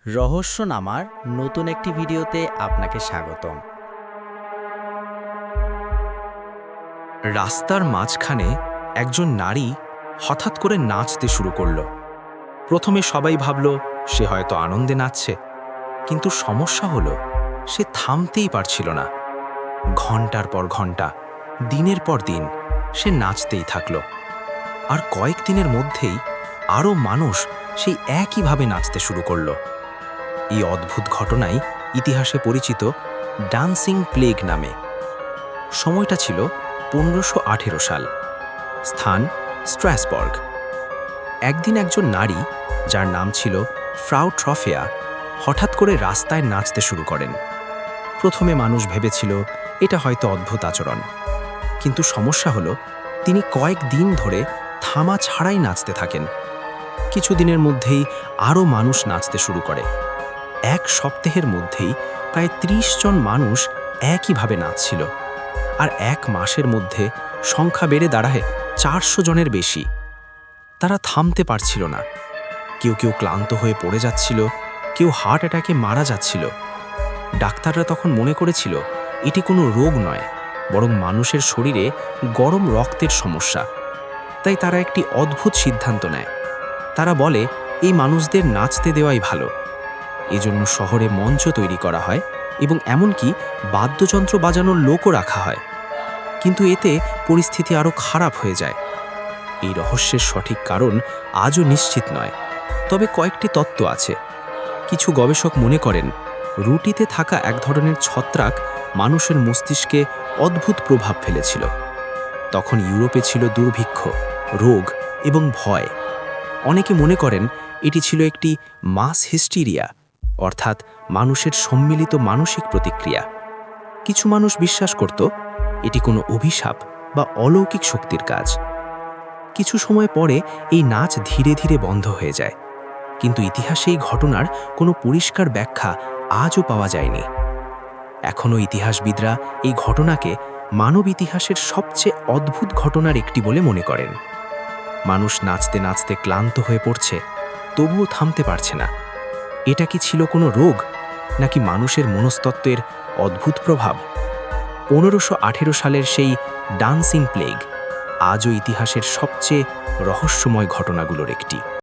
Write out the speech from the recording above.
রহস্যনামার নতুন একটি ভিডিওতে আপনাকে স্বাগতম। রাস্তার মাঝখানে একজন নারী হঠাৎ করে নাচতে শুরু করল। প্রথমে সবাই ভাবল সে হয়তো আনন্দে নাচছে, কিন্তু সমস্যা হলো সে থামতেই পারছিল না। ঘন্টার পর ঘন্টা, দিনের পর দিন সে নাচতেই থাকল। আর কয়েকদিনের মধ্যেই আরও মানুষ সেই একইভাবে নাচতে শুরু করল। এই অদ্ভুত ঘটনাই ইতিহাসে পরিচিত ডান্সিং প্লেগ নামে। সময়টা ছিল 1518 সাল, স্থান স্ট্র্যাসবার্গ। একদিন একজন নারী, যার নাম ছিল ফ্রাউ ট্রফেয়া, হঠাৎ করে রাস্তায় নাচতে শুরু করেন। প্রথমে মানুষ ভেবেছিল এটা হয়তো অদ্ভুত আচরণ, কিন্তু সমস্যা হলো তিনি কয়েকদিন ধরে থামা ছাড়াই নাচতে থাকেন। কিছুদিনের মধ্যেই আরও মানুষ নাচতে শুরু করে। এক সপ্তাহের মধ্যেই প্রায় 30 জন মানুষ একইভাবে নাচছিল, আর এক মাসের মধ্যে সংখ্যা বেড়ে দাঁড়ায় 400 জনের বেশি। তারা থামতে পারছিল না। কেউ কেউ ক্লান্ত হয়ে পড়ে যাচ্ছিল, কেউ হার্ট অ্যাটাকে মারা যাচ্ছিল। ডাক্তাররা তখন মনে করেছিল এটি কোনো রোগ নয়, বরং মানুষের শরীরে গরম রক্তের সমস্যা। তাই তারা একটি অদ্ভুত সিদ্ধান্ত নেয়। তারা বলে এই মানুষদের নাচতে দেওয়াই ভালো। এজন্য শহরে মঞ্চ তৈরি করা হয় এবং এমনকি বাদ্যযন্ত্র বাজানোর লোকও রাখা হয়। কিন্তু এতে পরিস্থিতি আরও খারাপ হয়ে যায়। এই রহস্যের সঠিক কারণ আজও নিশ্চিত নয়, তবে কয়েকটি তত্ত্ব আছে। কিছু গবেষক মনে করেন রুটিতে থাকা এক ধরনের ছত্রাক মানুষের মস্তিষ্কে অদ্ভুত প্রভাব ফেলেছিল। তখন ইউরোপে ছিল দুর্ভিক্ষ, রোগ এবং ভয়। অনেকে মনে করেন এটি ছিল একটি মাস হিস্টিরিয়া, অর্থাৎ মানুষের সম্মিলিত মানসিক প্রতিক্রিয়া। কিছু মানুষ বিশ্বাস করত এটি কোনো অভিশাপ বা অলৌকিক শক্তির কাজ। কিছু সময় পরে এই নাচ ধীরে ধীরে বন্ধ হয়ে যায়, কিন্তু ইতিহাসে এই ঘটনার কোনো পরিষ্কার ব্যাখ্যা আজও পাওয়া যায়নি। এখনও ইতিহাসবিদরা এই ঘটনাকে মানব ইতিহাসের সবচেয়ে অদ্ভুত ঘটনার একটি বলে মনে করেন। মানুষ নাচতে নাচতে ক্লান্ত হয়ে পড়ছে, তবুও থামতে পারছে না। এটা কি ছিল কোনো রোগ, নাকি মানুষের মনস্তত্ত্বের অদ্ভুত প্রভাব? 1518 সালের সেই ডান্সিং প্লেগ আজও ইতিহাসের সবচেয়ে রহস্যময় ঘটনাগুলোর একটি।